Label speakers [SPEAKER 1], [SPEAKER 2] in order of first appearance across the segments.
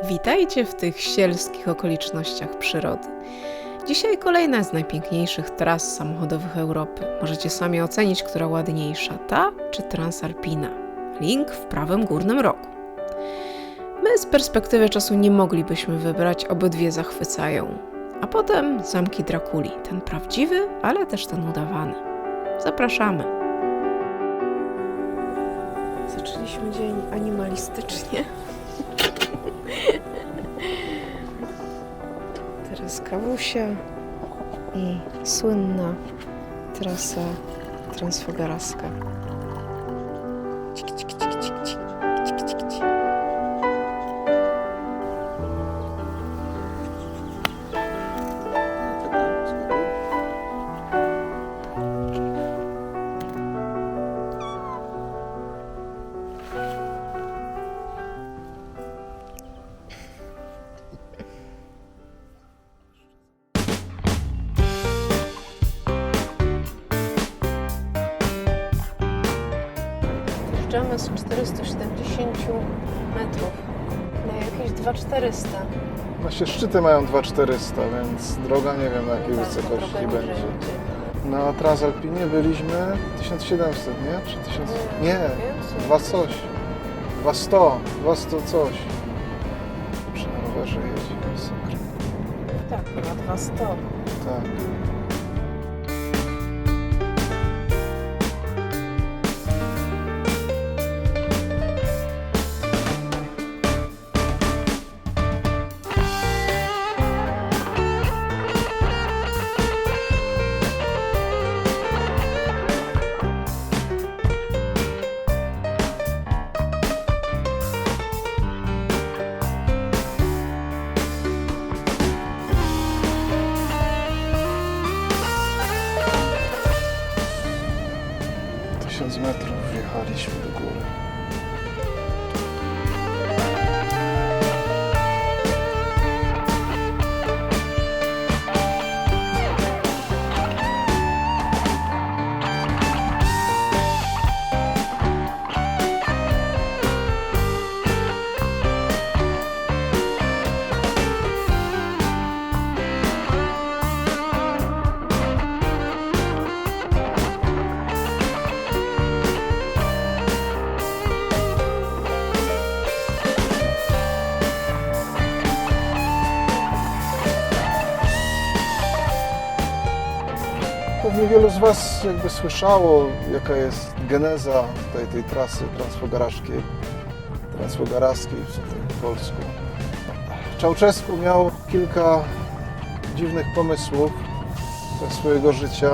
[SPEAKER 1] Witajcie w tych sielskich okolicznościach przyrody. Dzisiaj kolejna z najpiękniejszych tras samochodowych Europy. Możecie sami ocenić, która ładniejsza, ta czy Transalpina. Link w prawym górnym rogu. My z perspektywy czasu nie moglibyśmy wybrać, obydwie zachwycają. A potem zamki Drakuli, ten prawdziwy, ale też ten udawany. Zapraszamy. Zaczęliśmy dzień animalistycznie. Teraz kawusia i słynna trasa transfogarowska. Cik, cik, cik, cik, cik, cik, cik, cik. Zjeżdżamy z 470 metrów na jakieś 2400.
[SPEAKER 2] Właśnie szczyty mają 2400, więc droga nie wiem na jakiej wysokości będzie. Na Transalpinie byliśmy 1700, nie? Czy 1000? Nie, 2 coś. 200 coś. Przy na rowerze jedzie. Masakra.
[SPEAKER 1] Tak, chyba 200.
[SPEAKER 2] Tak. Metrów wjechaliśmy do góry. Pewnie wielu z Was jakby słyszało, jaka jest geneza tej trasy transfogarowskiej po polsku. Ceausescu miał kilka dziwnych pomysłów ze swojego życia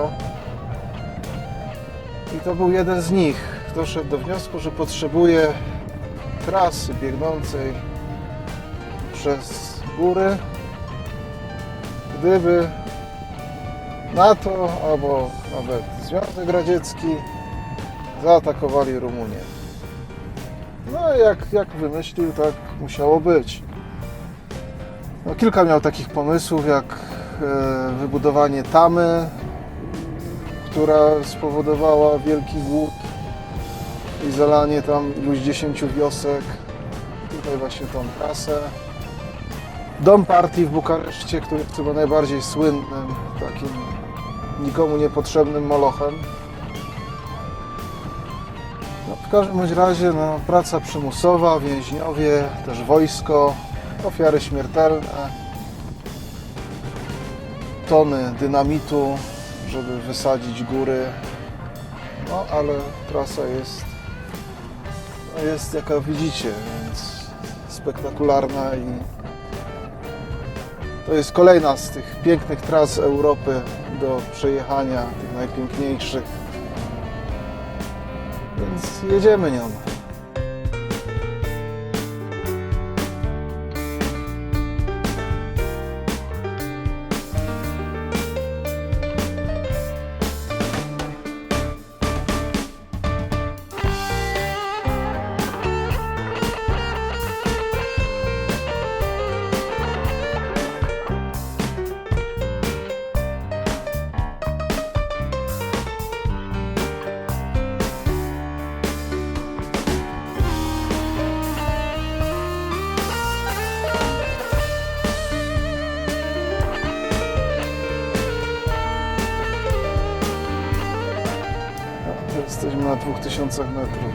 [SPEAKER 2] i to był jeden z nich. Doszedł do wniosku, że potrzebuje trasy biegnącej przez góry, gdyby NATO albo nawet Związek Radziecki zaatakowali Rumunię. No jak wymyślił, tak musiało być. No, kilka miał takich pomysłów, jak wybudowanie tamy, która spowodowała wielki głód i zalanie tam iluś 10 wiosek. Tutaj właśnie tą trasę. Dom partii w Bukareszcie, który jest chyba najbardziej słynnym, takim nikomu niepotrzebnym molochem. No, w każdym bądź razie praca przymusowa, więźniowie, też wojsko, ofiary śmiertelne, tony dynamitu, żeby wysadzić góry. No ale trasa jest jaka widzicie, więc spektakularna i to jest kolejna z tych pięknych tras Europy do przejechania, tych najpiękniejszych. Więc jedziemy nią. Jesteśmy na 2000 metrów.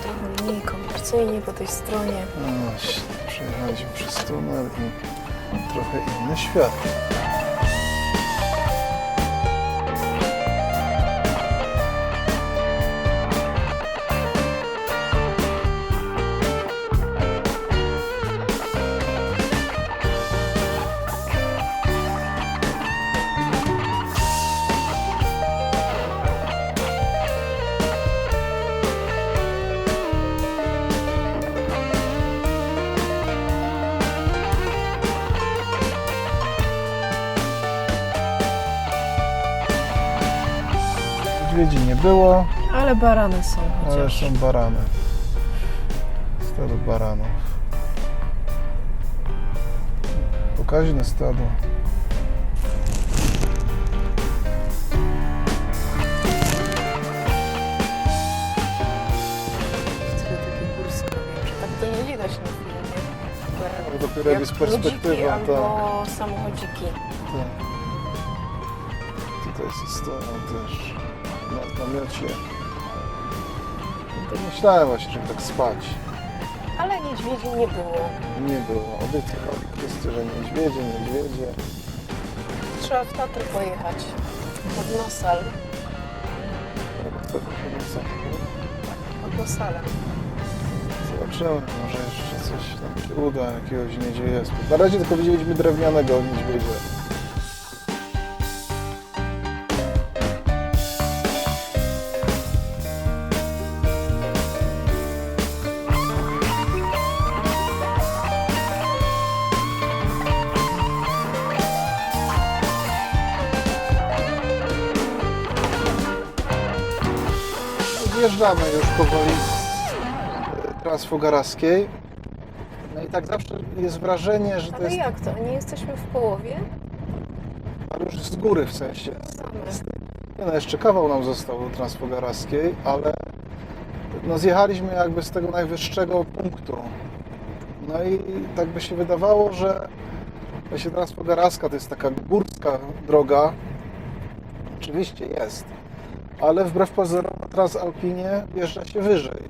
[SPEAKER 1] Trochę mniej komercyjnie po tej stronie.
[SPEAKER 2] Przejechaliśmy przez tunel i trochę inny świat. Niedźwiedzi nie było,
[SPEAKER 1] Ale barany są
[SPEAKER 2] ale
[SPEAKER 1] chociaż.
[SPEAKER 2] są barany. Stado baranów. Pokaźne stado.
[SPEAKER 1] Trochę takie górskowie, tak to nie widać na filmie.
[SPEAKER 2] Ale dopiero jak jest perspektywa,
[SPEAKER 1] ludziki
[SPEAKER 2] tak.
[SPEAKER 1] albo samochodziki.
[SPEAKER 2] Tak. Tutaj jest to też na namiocie. To myślałem właśnie, żeby tak spać.
[SPEAKER 1] Ale niedźwiedzi nie było.
[SPEAKER 2] Nie było. Obiecywali wszyscy, że niedźwiedzie.
[SPEAKER 1] Trzeba w Tatry pojechać. Pod Nosal. Pod Nosalem.
[SPEAKER 2] Zobaczymy, może jeszcze coś tam się uda, jakiegoś niedźwiedzia. Na razie tylko widzieliśmy drewnianego niedźwiedzia. Wjeżdżamy już powoli z Transfogarowskiej. No i tak zawsze jest wrażenie, że to
[SPEAKER 1] Ale
[SPEAKER 2] jest...
[SPEAKER 1] jak to? Nie jesteśmy w połowie?
[SPEAKER 2] Ale już z góry w sensie. Nie no, jeszcze kawał nam został do Transfogarowskiej, ale no zjechaliśmy jakby z tego najwyższego punktu. No i tak by się wydawało, że właśnie Transfogarowska to jest taka górska droga. Oczywiście jest. Ale wbrew pozorom na Transalpinie wjeżdża się wyżej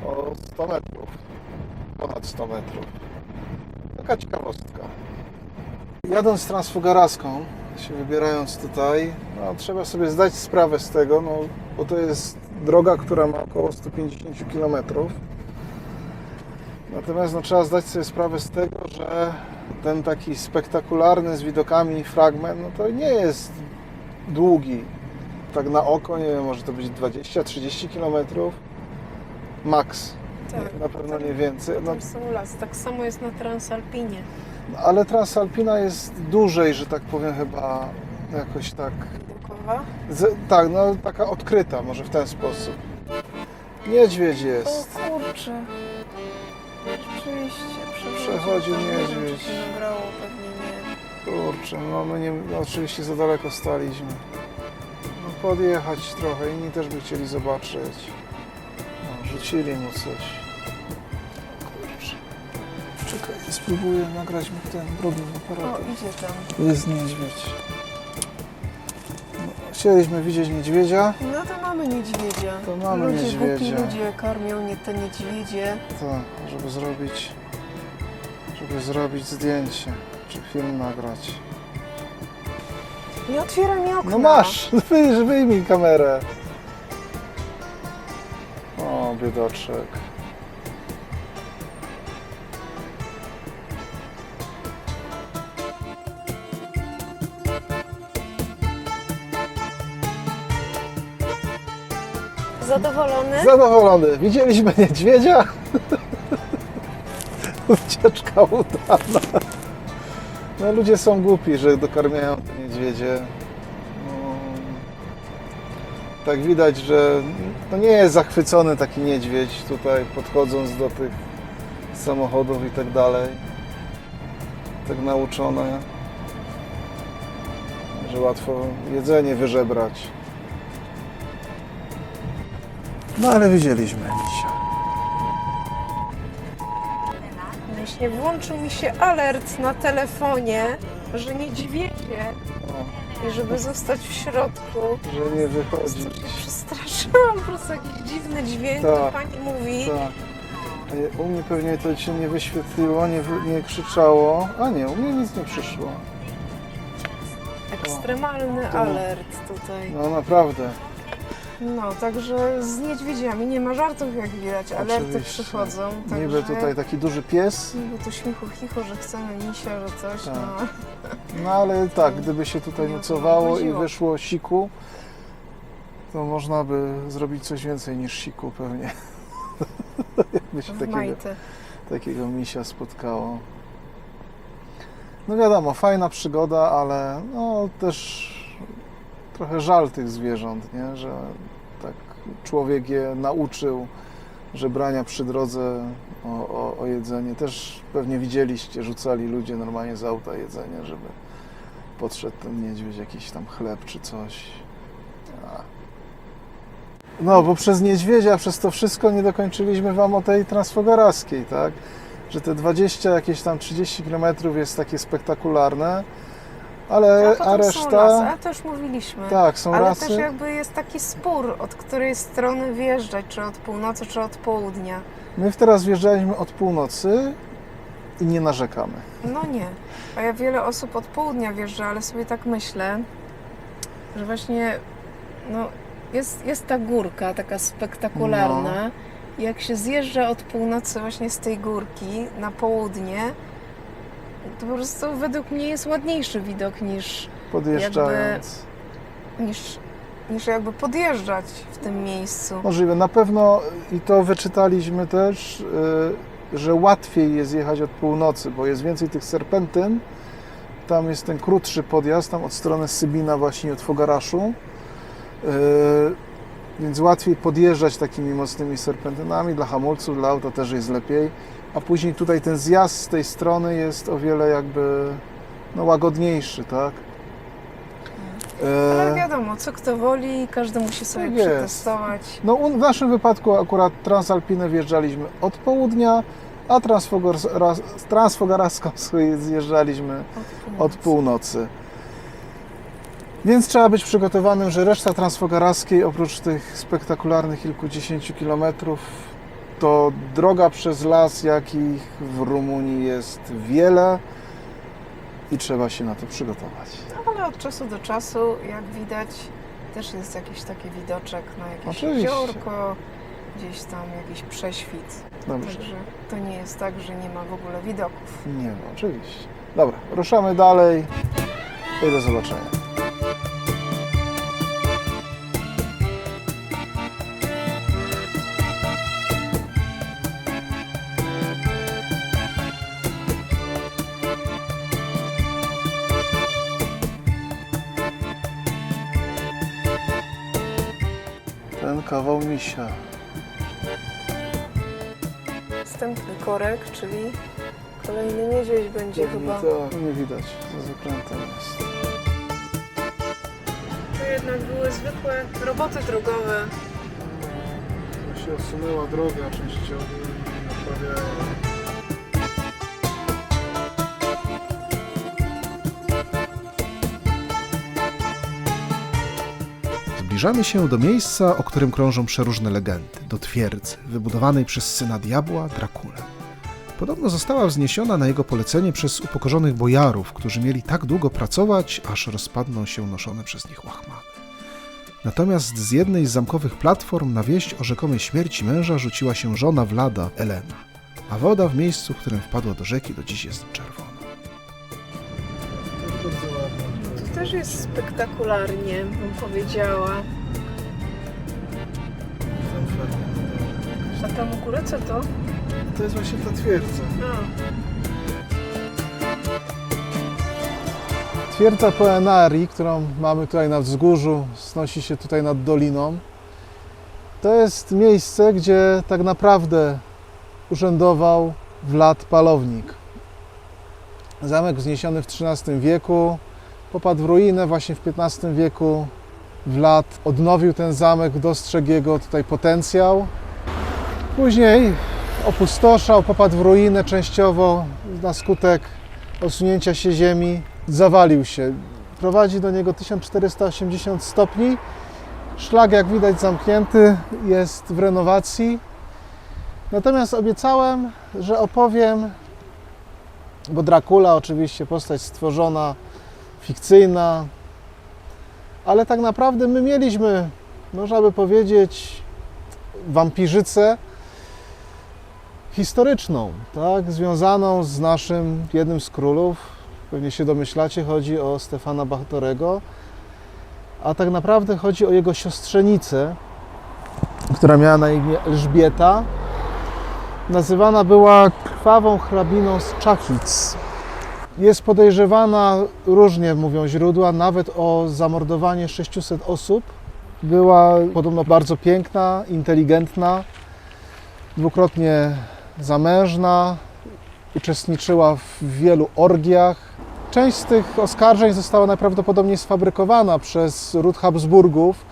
[SPEAKER 2] o 100 metrów, ponad 100 metrów. Taka ciekawostka. Jadąc Transfogarowską, się wybierając tutaj, no, trzeba sobie zdać sprawę z tego, no, bo to jest droga, która ma około 150 km. Natomiast no, trzeba zdać sobie sprawę z tego, że ten taki spektakularny z widokami fragment, no to nie jest długi. Tak na oko, nie wiem, może to być 20-30 km max.
[SPEAKER 1] Tak.
[SPEAKER 2] Na pewno nie więcej. No,
[SPEAKER 1] Tam są lasy. Tak samo jest na Transalpinie.
[SPEAKER 2] ale Transalpina jest dłużej, że tak powiem, chyba jakoś tak.
[SPEAKER 1] Widokowa.
[SPEAKER 2] Tak, no taka odkryta, może w ten sposób. Niedźwiedź jest.
[SPEAKER 1] O kurczę. Rzeczywiście.
[SPEAKER 2] Przechodził
[SPEAKER 1] Nie wiem,
[SPEAKER 2] niedźwiedź.
[SPEAKER 1] czy się nagrało, pewnie nie.
[SPEAKER 2] Kurczę, no my nie, no oczywiście za daleko staliśmy. No podjechać trochę, inni też by chcieli zobaczyć. No, rzucili mu coś. Kurczę. Czekaj, spróbuję nagrać mu ten drugim
[SPEAKER 1] O,
[SPEAKER 2] aparatem.
[SPEAKER 1] idzie tam.
[SPEAKER 2] Jest niedźwiedź. No, chcieliśmy widzieć niedźwiedzia.
[SPEAKER 1] No to mamy niedźwiedzia.
[SPEAKER 2] To mamy
[SPEAKER 1] ludzie,
[SPEAKER 2] niedźwiedzia.
[SPEAKER 1] Głupi ludzie karmią nie te niedźwiedzie.
[SPEAKER 2] Tak, żeby zrobić zdjęcie, czy film nagrać.
[SPEAKER 1] Nie otwieraj mi okna.
[SPEAKER 2] No masz, wyjmij kamerę. O, biedaczek.
[SPEAKER 1] Zadowolony?
[SPEAKER 2] Zadowolony. Widzieliśmy niedźwiedzia. Ucieczka udana. No ludzie są głupi, że dokarmiają te niedźwiedzie. No, tak widać, że no nie jest zachwycony taki niedźwiedź tutaj podchodząc do tych samochodów i tak dalej. tak nauczone, że łatwo jedzenie wyżebrać. No ale widzieliśmy misia.
[SPEAKER 1] Właśnie włączył mi się alert na telefonie, że niedźwiedzie i żeby zostać w środku.
[SPEAKER 2] Że nie wychodzi.
[SPEAKER 1] Strasznie przestraszyłam, po prostu jakiś dziwny dźwięk, to
[SPEAKER 2] Tak,
[SPEAKER 1] pani mówi.
[SPEAKER 2] Tak. U mnie pewnie to się nie wyświetliło, nie krzyczało. A nie, u mnie nic nie przyszło.
[SPEAKER 1] Ekstremalny
[SPEAKER 2] To-
[SPEAKER 1] alert tutaj.
[SPEAKER 2] No naprawdę.
[SPEAKER 1] No, także z niedźwiedziami nie ma żartów, jak widać. Alerty
[SPEAKER 2] Oczywiście.
[SPEAKER 1] przychodzą. Także
[SPEAKER 2] Niby tutaj taki duży pies.
[SPEAKER 1] niby tu śmichu chicho, że chcemy misia, że coś,
[SPEAKER 2] Tak.
[SPEAKER 1] no.
[SPEAKER 2] No ale tak, gdyby się tutaj
[SPEAKER 1] Nie,
[SPEAKER 2] nocowało i
[SPEAKER 1] chodziło.
[SPEAKER 2] wyszło siku, to można by zrobić coś więcej niż siku pewnie. Jakby się
[SPEAKER 1] W majty.
[SPEAKER 2] takiego misia spotkało. No wiadomo, fajna przygoda, ale no też trochę żal tych zwierząt, nie? Że tak człowiek je nauczył żebrania przy drodze o jedzenie. Też pewnie widzieliście, rzucali ludzie normalnie z auta jedzenie, żeby podszedł ten niedźwiedź, jakiś tam chleb czy coś. A. No, bo przez niedźwiedzia, przez to wszystko nie dokończyliśmy Wam o tej Transfogarackiej, tak? Że te 20, jakieś tam 30 km jest takie spektakularne, ale
[SPEAKER 1] A potem są lasy,
[SPEAKER 2] reszta...
[SPEAKER 1] ale to już mówiliśmy.
[SPEAKER 2] Tak, są
[SPEAKER 1] Ale
[SPEAKER 2] lasy.
[SPEAKER 1] też jakby jest taki spór, od której strony wjeżdżać, czy od północy, czy od południa.
[SPEAKER 2] My teraz wjeżdżaliśmy od północy i nie narzekamy.
[SPEAKER 1] No nie. A ja wiele osób od południa wjeżdża, ale sobie tak myślę, że właśnie no, jest ta górka taka spektakularna. I jak się zjeżdża od północy właśnie z tej górki na południe, to po prostu według mnie jest ładniejszy widok
[SPEAKER 2] Podjeżdżając.
[SPEAKER 1] niż jakby podjeżdżać w tym miejscu.
[SPEAKER 2] Możliwe. Na pewno i to wyczytaliśmy też, że łatwiej jest jechać od północy, bo jest więcej tych serpentyn. Tam jest ten krótszy podjazd, tam od strony Sybina właśnie od Fogaraszu. Więc łatwiej podjeżdżać takimi mocnymi serpentynami. Dla hamulców, dla auta też jest lepiej. A później tutaj ten zjazd z tej strony jest o wiele jakby no, łagodniejszy, tak?
[SPEAKER 1] Ale wiadomo, co kto woli, każdy musi sobie
[SPEAKER 2] Tak jest.
[SPEAKER 1] przetestować.
[SPEAKER 2] No, w naszym wypadku akurat Transalpinę wjeżdżaliśmy od południa, a Transfogaraską zjeżdżaliśmy od północy. Więc trzeba być przygotowanym, że reszta Transfogarackiej, oprócz tych spektakularnych kilkudziesięciu kilometrów, to droga przez las, jakich w Rumunii jest wiele i trzeba się na to przygotować.
[SPEAKER 1] No, ale od czasu do czasu, jak widać, też jest jakiś taki widoczek na jakieś
[SPEAKER 2] Oczywiście.
[SPEAKER 1] jeziorko, gdzieś tam jakiś prześwit.
[SPEAKER 2] Dobrze.
[SPEAKER 1] Także to nie jest tak, że nie ma w ogóle widoków.
[SPEAKER 2] Nie, no, oczywiście. Dobra, ruszamy dalej i do zobaczenia. Ten kawał misia.
[SPEAKER 1] Następny korek, czyli kolejny niedźwiedź będzie chyba.
[SPEAKER 2] Tak, nie widać, za zakrętem jest.
[SPEAKER 1] To jednak były zwykłe roboty drogowe.
[SPEAKER 2] To się osunęła droga częściowo i naprawiają.
[SPEAKER 3] Zbliżamy się do miejsca, o którym krążą przeróżne legendy, do twierdzy, wybudowanej przez syna diabła, Drakulę. Podobno została wzniesiona na jego polecenie przez upokorzonych bojarów, którzy mieli tak długo pracować, aż rozpadną się noszone przez nich łachmany. Natomiast z jednej z zamkowych platform na wieść o rzekomej śmierci męża rzuciła się żona Vlada, Elena, a woda w miejscu, w którym wpadła do rzeki, do dziś jest czerwona.
[SPEAKER 2] Bardzo ładne.
[SPEAKER 1] Tu też jest spektakularnie, bym powiedziała.
[SPEAKER 2] Tam fragment.
[SPEAKER 1] A tam u góry co to?
[SPEAKER 2] To jest właśnie ta twierdza. Twierdza Poenari, którą mamy tutaj na wzgórzu, znosi się tutaj nad doliną. To jest miejsce, gdzie tak naprawdę urzędował Vlad Palownik. Zamek wzniesiony w XIII wieku, popadł w ruinę właśnie w XV wieku. Wlad odnowił ten zamek, dostrzegł jego tutaj potencjał. Później opustoszał, popadł w ruinę częściowo na skutek osunięcia się ziemi. Zawalił się. Prowadzi do niego 1480 stopni. Szlak, jak widać, zamknięty, jest w renowacji. Natomiast obiecałem, że opowiem, bo Dracula oczywiście postać stworzona, fikcyjna, ale tak naprawdę my mieliśmy, można by powiedzieć, wampirzycę historyczną, tak? Związaną z naszym jednym z królów. Pewnie się domyślacie, chodzi o Stefana Batorego, a tak naprawdę chodzi o jego siostrzenicę, która miała na imię Elżbieta. Nazywana była krwawą hrabiną z Czachic. Jest podejrzewana, różnie mówią źródła, nawet o zamordowanie 600 osób. Była podobno bardzo piękna, inteligentna, dwukrotnie zamężna, uczestniczyła w wielu orgiach. Część z tych oskarżeń została najprawdopodobniej sfabrykowana przez ród Habsburgów,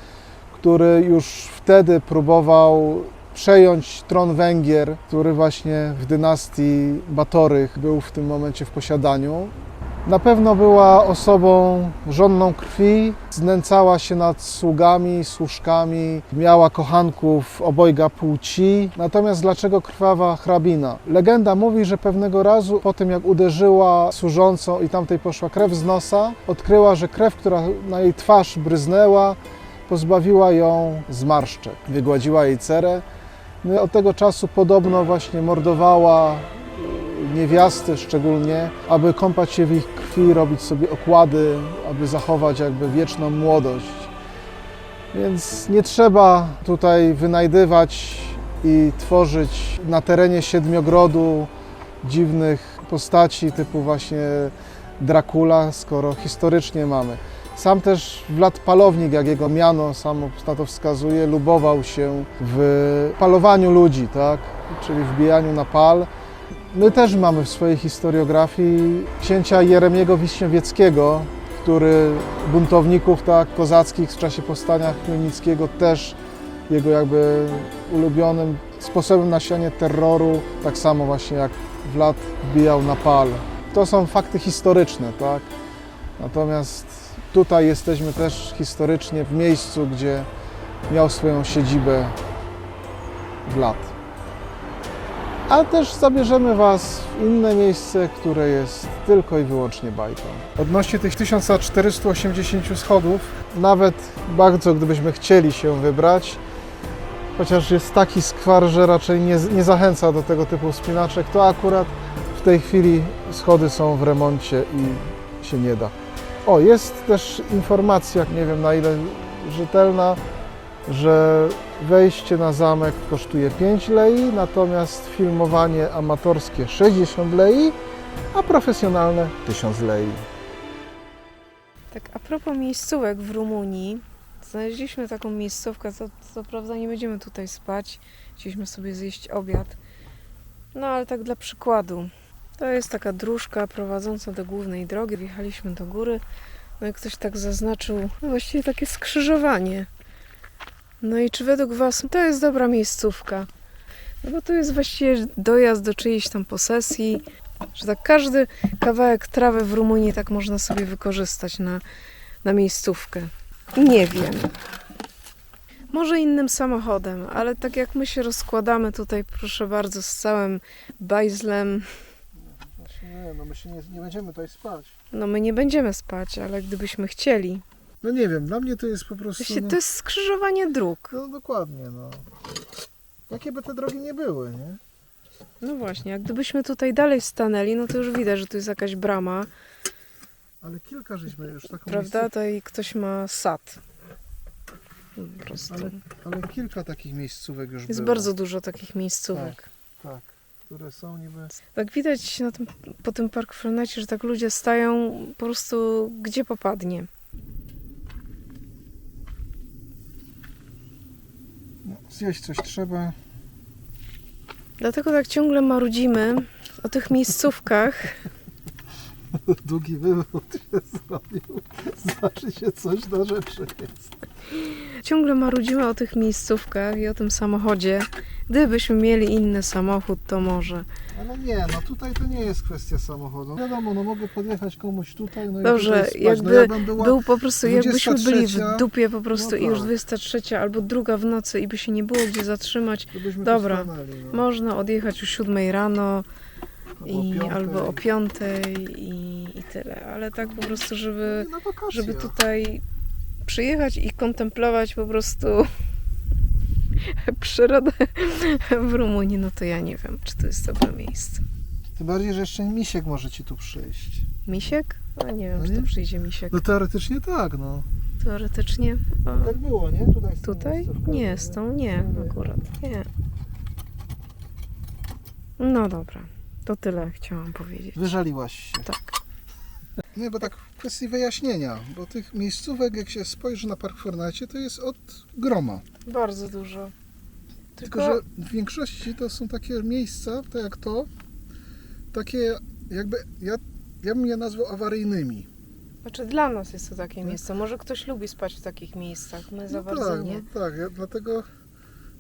[SPEAKER 2] który już wtedy próbował przejąć tron Węgier, który właśnie w dynastii Batorych był w tym momencie w posiadaniu. Na pewno była osobą żonną krwi, znęcała się nad sługami, służkami, miała kochanków obojga płci. Natomiast dlaczego krwawa hrabina? Legenda mówi, że pewnego razu po tym, jak uderzyła służącą i tamtej poszła krew z nosa, odkryła, że krew, która na jej twarz bryznęła, pozbawiła ją zmarszczek. Wygładziła jej cerę. No i od tego czasu podobno właśnie mordowała niewiasty szczególnie, aby kąpać się w ich krwi, robić sobie okłady, aby zachować jakby wieczną młodość. Więc nie trzeba tutaj wynajdywać i tworzyć na terenie Siedmiogrodu dziwnych postaci typu właśnie Dracula, skoro historycznie mamy. Sam też Wlad Palownik, jak jego miano samo na to wskazuje, lubował się w palowaniu ludzi, tak? Czyli wbijaniu na pal. My też mamy w swojej historiografii księcia Jeremiego Wiśniowieckiego, który buntowników tak, kozackich w czasie powstania chmielnickiego też jego jakby ulubionym sposobem na sianie terroru, tak samo właśnie jak Wlad wbijał na pal. To są fakty historyczne, tak? Natomiast tutaj jesteśmy też historycznie w miejscu, gdzie miał swoją siedzibę Wlad. Ale też zabierzemy Was w inne miejsce, które jest tylko i wyłącznie bajką. Odnośnie tych 1480 schodów, nawet bardzo gdybyśmy chcieli się wybrać, chociaż jest taki skwar, że raczej nie zachęca do tego typu wspinaczek, to akurat w tej chwili schody są w remoncie i się nie da. O, jest też informacja, nie wiem na ile rzetelna, że wejście na zamek kosztuje 5 lei, natomiast filmowanie amatorskie 60 lei, a profesjonalne 1000 lei.
[SPEAKER 1] Tak, a propos miejscówek w Rumunii, znaleźliśmy taką miejscówkę, co prawda nie będziemy tutaj spać, chcieliśmy sobie zjeść obiad, no ale tak dla przykładu. To jest taka dróżka prowadząca do głównej drogi, wjechaliśmy do góry, no i ktoś tak zaznaczył, no właściwie takie skrzyżowanie. No i czy według Was to jest dobra miejscówka? No bo tu jest właściwie dojazd do czyjejś tam posesji, że tak każdy kawałek trawy w Rumunii tak można sobie wykorzystać na miejscówkę. Nie wiem. Może innym samochodem, ale tak jak my się rozkładamy tutaj, proszę bardzo, z całym bajzlem.
[SPEAKER 2] Nie, no my się nie będziemy tutaj spać.
[SPEAKER 1] No my nie będziemy spać, ale gdybyśmy chcieli.
[SPEAKER 2] No nie wiem, dla mnie to jest po prostu...
[SPEAKER 1] Właściwie to jest skrzyżowanie dróg.
[SPEAKER 2] No dokładnie, no. Jakie by te drogi nie były, nie?
[SPEAKER 1] No właśnie, jak gdybyśmy tutaj dalej stanęli, no to już widać, że tu jest jakaś brama,
[SPEAKER 2] Ale kilka żeśmy już taką
[SPEAKER 1] prawda? To i ktoś ma sad. Po prostu.
[SPEAKER 2] Ale kilka takich miejscówek już
[SPEAKER 1] Jest
[SPEAKER 2] było.
[SPEAKER 1] bardzo dużo takich miejscówek.
[SPEAKER 2] Tak, które są niby...
[SPEAKER 1] Tak widać po tym Park Frenecie, że tak ludzie stają po prostu gdzie popadnie.
[SPEAKER 2] No, zjeść coś trzeba.
[SPEAKER 1] Dlatego tak ciągle marudzimy o tych miejscówkach.
[SPEAKER 2] Długi wywód się zrobił. Znaczy się coś na rzeczy jest.
[SPEAKER 1] Ciągle marudzimy o tych miejscówkach i o tym samochodzie. Gdybyśmy mieli inny samochód, to może.
[SPEAKER 2] Ale nie, no tutaj to nie jest kwestia samochodu. Wiadomo, no mogę podjechać komuś tutaj, no
[SPEAKER 1] Dobrze,
[SPEAKER 2] i tutaj spać.
[SPEAKER 1] jakby
[SPEAKER 2] No ja bym była
[SPEAKER 1] był po prostu, jakbyśmy byli w
[SPEAKER 2] 23,
[SPEAKER 1] dupie po prostu
[SPEAKER 2] no
[SPEAKER 1] i już
[SPEAKER 2] tak.
[SPEAKER 1] 23 albo 2 w nocy i by się nie było gdzie zatrzymać.
[SPEAKER 2] to byśmy
[SPEAKER 1] Dobra,
[SPEAKER 2] tu stanęli, no.
[SPEAKER 1] można odjechać o 7 rano
[SPEAKER 2] Albo o 5.
[SPEAKER 1] albo o 5 i tyle. Ale tak po prostu, żeby,
[SPEAKER 2] Na wakacje.
[SPEAKER 1] żeby tutaj przyjechać i kontemplować po prostu przyrodę w Rumunii, no to ja nie wiem, czy to jest dobre miejsce.
[SPEAKER 2] Tym bardziej, że jeszcze Misiek może ci tu przyjść.
[SPEAKER 1] Misiek? No nie wiem,
[SPEAKER 2] No
[SPEAKER 1] czy
[SPEAKER 2] nie?
[SPEAKER 1] to przyjdzie Misiek.
[SPEAKER 2] No teoretycznie tak, no.
[SPEAKER 1] Teoretycznie.
[SPEAKER 2] Tak było, nie? Tutaj, z tą
[SPEAKER 1] Tutaj?
[SPEAKER 2] miejscówką,
[SPEAKER 1] Nie, z tą nie, akurat nie. No dobra, to tyle chciałam powiedzieć.
[SPEAKER 2] Wyżaliłaś się.
[SPEAKER 1] Tak.
[SPEAKER 2] Nie, bo tak w kwestii wyjaśnienia, bo tych miejscówek, jak się spojrzy na Park Fortnite, to jest od groma.
[SPEAKER 1] Bardzo dużo.
[SPEAKER 2] Tylko, że w większości to są takie miejsca, tak jak to, takie jakby, ja bym je nazwał awaryjnymi.
[SPEAKER 1] Znaczy dla nas jest to takie
[SPEAKER 2] Tak.
[SPEAKER 1] miejsce. Może ktoś lubi spać w takich miejscach, my za
[SPEAKER 2] No
[SPEAKER 1] bardzo
[SPEAKER 2] tak,
[SPEAKER 1] nie.
[SPEAKER 2] no tak, dlatego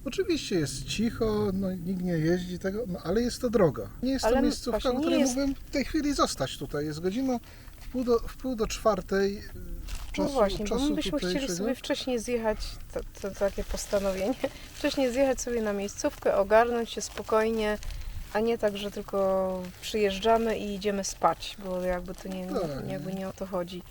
[SPEAKER 2] oczywiście jest cicho, no nikt nie jeździ tego, no ale jest to droga. Nie jest
[SPEAKER 1] Ale
[SPEAKER 2] to miejscówka,
[SPEAKER 1] właśnie
[SPEAKER 2] w
[SPEAKER 1] nie
[SPEAKER 2] której
[SPEAKER 1] jest-
[SPEAKER 2] mógłbym w tej chwili zostać tutaj. Jest godzina w pół do czwartej
[SPEAKER 1] No właśnie, bo
[SPEAKER 2] czasu
[SPEAKER 1] my byśmy chcieli
[SPEAKER 2] tutejszego.
[SPEAKER 1] sobie wcześniej zjechać, to takie postanowienie, wcześniej zjechać sobie na miejscówkę, ogarnąć się spokojnie, a nie tak, że tylko przyjeżdżamy i idziemy spać, bo jakby to
[SPEAKER 2] Tak.
[SPEAKER 1] jakby nie o to chodzi.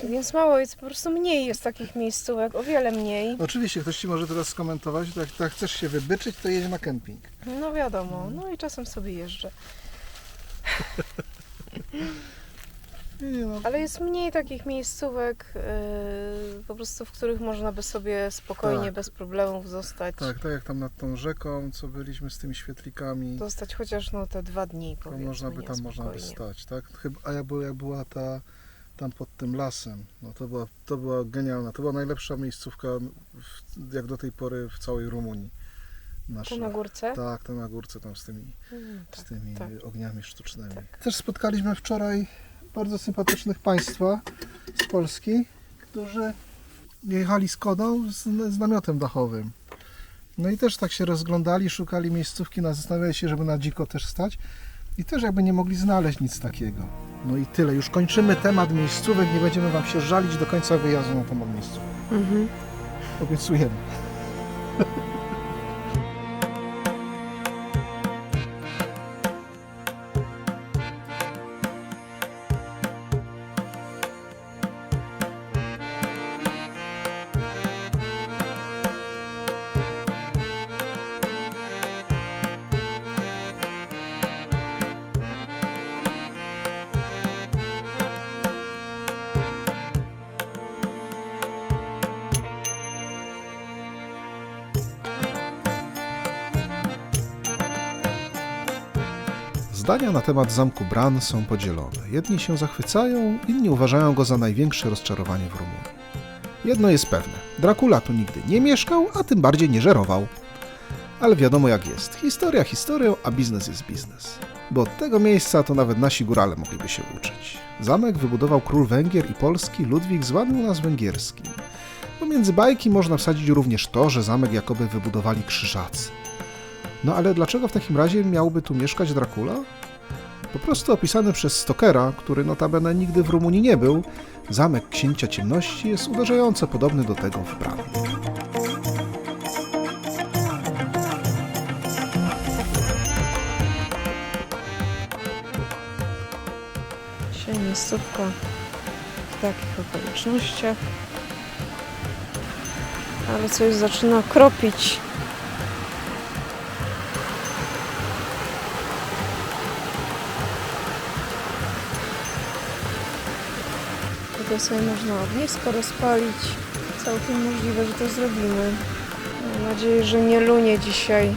[SPEAKER 1] Więc mało jest, po prostu mniej jest takich miejscówek, o wiele mniej.
[SPEAKER 2] Oczywiście, ktoś Ci może teraz skomentować, tak chcesz się wybyczyć, to jedź na kemping.
[SPEAKER 1] No wiadomo, no i czasem sobie jeżdżę.
[SPEAKER 2] Nie, no,
[SPEAKER 1] Ale jest mniej takich miejscówek, po prostu w których można by sobie spokojnie,
[SPEAKER 2] Tak.
[SPEAKER 1] bez problemów zostać.
[SPEAKER 2] tak jak tam nad tą rzeką, co byliśmy z tymi świetlikami,
[SPEAKER 1] Zostać chociaż no te 2 dni,
[SPEAKER 2] to
[SPEAKER 1] powiedzmy,
[SPEAKER 2] można by
[SPEAKER 1] nie,
[SPEAKER 2] tam można by
[SPEAKER 1] spokojnie.
[SPEAKER 2] stać, tak? Chyba, a jak była ta tam pod tym lasem, no to była genialna, to była najlepsza miejscówka jak do tej pory w całej Rumunii.
[SPEAKER 1] To na górce?
[SPEAKER 2] Tak, to na górce tam z tymi
[SPEAKER 1] Tak,
[SPEAKER 2] z tymi
[SPEAKER 1] tak.
[SPEAKER 2] ogniami sztucznymi.
[SPEAKER 1] Tak.
[SPEAKER 2] Też spotkaliśmy wczoraj bardzo sympatycznych państwa z Polski, którzy jechali Skodą z namiotem dachowym. No i też tak się rozglądali, szukali miejscówki, zastanawiali się, żeby na dziko też stać i też jakby nie mogli znaleźć nic takiego. No i tyle, już kończymy temat miejscówek, nie będziemy Wam się żalić do końca wyjazdu na temat miejscówek.
[SPEAKER 1] Mhm.
[SPEAKER 2] Obiecujemy.
[SPEAKER 3] Zdania na temat zamku Bran są podzielone. Jedni się zachwycają, inni uważają go za największe rozczarowanie w Rumunii. Jedno jest pewne, Dracula tu nigdy nie mieszkał, a tym bardziej nie żerował. Ale wiadomo jak jest, historia historią, a biznes jest biznes. Bo od tego miejsca to nawet nasi górale mogliby się uczyć. Zamek wybudował król Węgier i Polski Ludwik zwany u nas węgierskim. Pomiędzy bajki można wsadzić również to, że zamek jakoby wybudowali krzyżacy. No ale dlaczego w takim razie miałby tu mieszkać Dracula? Po prostu opisany przez Stokera, który notabene nigdy w Rumunii nie był, zamek Księcia Ciemności jest uderzająco podobny do tego w Bran.
[SPEAKER 1] Dzisiaj miejscówka w takich okolicznościach. Ale coś zaczyna kropić. Tutaj sobie można ognisko rozpalić. Całkiem możliwe, że to zrobimy. Mam nadzieję, że nie lunie dzisiaj.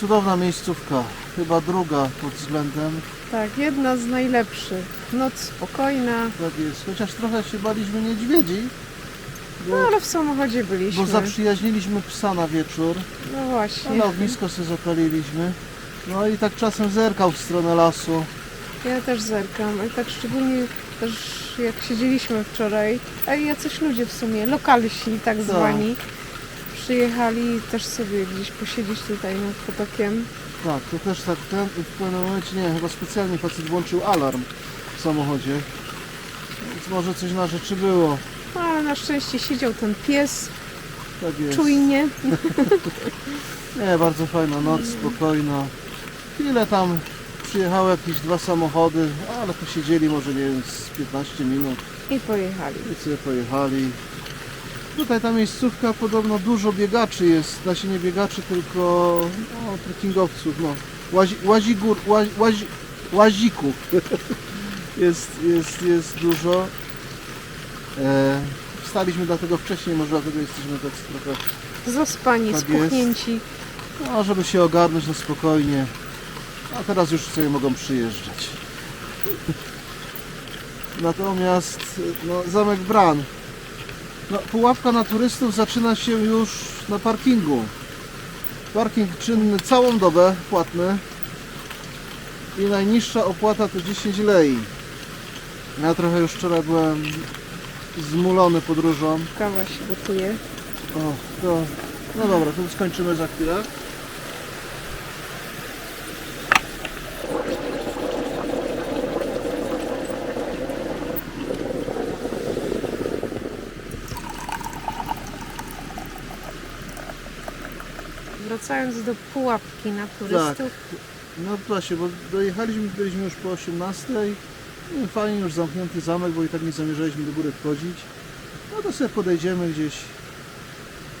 [SPEAKER 2] cudowna miejscówka. Chyba druga pod względem.
[SPEAKER 1] Tak, jedna z najlepszych. Noc spokojna,
[SPEAKER 2] Tak jest. Chociaż trochę się baliśmy niedźwiedzi,
[SPEAKER 1] no ale w samochodzie byliśmy.
[SPEAKER 2] bo zaprzyjaźniliśmy psa na wieczór.
[SPEAKER 1] No właśnie.
[SPEAKER 2] No, ognisko sobie zapaliliśmy. No i tak czasem zerkał w stronę lasu.
[SPEAKER 1] Ja też zerkam, i tak szczególnie też jak siedzieliśmy wczoraj, a jacyś ludzie w sumie, lokalsi tak zwani, przyjechali też sobie gdzieś posiedzieć tutaj nad potokiem.
[SPEAKER 2] Tak, to też tak ten i w pewnym momencie, nie, chyba specjalnie facet włączył alarm w samochodzie. Więc może coś na rzeczy było.
[SPEAKER 1] No, ale na szczęście siedział ten pies
[SPEAKER 2] Tak jest.
[SPEAKER 1] czujnie.
[SPEAKER 2] Nie, bardzo fajna noc, spokojna. Chwilę tam przyjechały jakieś 2 samochody, ale posiedzieli może, nie wiem, z 15 minut
[SPEAKER 1] I pojechali.
[SPEAKER 2] i sobie pojechali. Tutaj ta miejscówka podobno dużo biegaczy jest, znaczy nie biegaczy, tylko no, trekkingowców, no. Łazików jest dużo. Wstaliśmy dlatego wcześniej, może dlatego jesteśmy tak trochę,
[SPEAKER 1] Zaspani,
[SPEAKER 2] Tak
[SPEAKER 1] spuchnięci.
[SPEAKER 2] no, żeby się ogarnąć na spokojnie. A teraz już sobie mogą przyjeżdżać. Natomiast no, Zamek Bran. No, pułapka na turystów zaczyna się już na parkingu. Parking czynny całą dobę, płatny. I najniższa opłata to 10 lei. Ja trochę już wczoraj byłem zmulony podróżą.
[SPEAKER 1] Kawa się gotuje.
[SPEAKER 2] O, to... No dobra, to skończymy za chwilę.
[SPEAKER 1] Wracając do pułapki na turystów.
[SPEAKER 2] No właśnie, bo byliśmy już po 18. No, fajnie, już zamknięty zamek, bo i tak nie zamierzaliśmy do góry wchodzić. No to sobie podejdziemy gdzieś.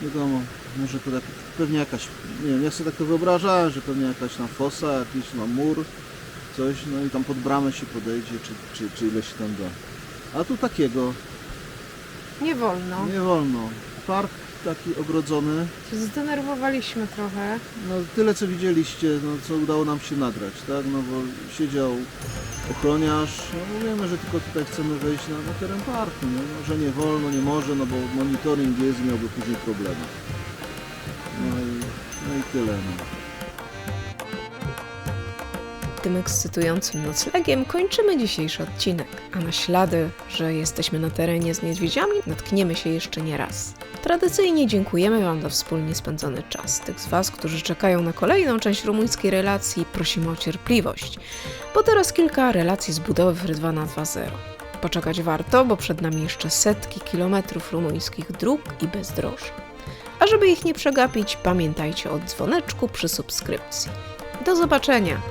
[SPEAKER 2] Wiadomo, może to tak, pewnie jakaś, nie wiem, ja sobie tak to wyobrażałem, że pewnie jakaś tam fosa, jakiś mur, coś, no i tam pod bramę się podejdzie, czy ileś tam da. A tu takiego
[SPEAKER 1] Nie wolno.
[SPEAKER 2] nie wolno. Park taki ogrodzony.
[SPEAKER 1] Się zdenerwowaliśmy trochę.
[SPEAKER 2] No tyle co widzieliście, no co udało nam się nagrać, tak? No bo siedział ochroniarz, no mówimy, że tylko tutaj chcemy wejść na teren parku, nie? No, że nie wolno, nie może, no bo monitoring jest, miałby później problemy. No i tyle, no.
[SPEAKER 1] Tym ekscytującym noclegiem kończymy dzisiejszy odcinek, a na ślady, że jesteśmy na terenie z niedźwiedziami, natkniemy się jeszcze nie raz. Tradycyjnie dziękujemy Wam za wspólnie spędzony czas. Tych z Was, którzy czekają na kolejną część rumuńskiej relacji, prosimy o cierpliwość, bo teraz kilka relacji z budowy Frydwana 2.0. Poczekać warto, bo przed nami jeszcze setki kilometrów rumuńskich dróg i bezdroży. A żeby ich nie przegapić, pamiętajcie o dzwoneczku przy subskrypcji. Do zobaczenia!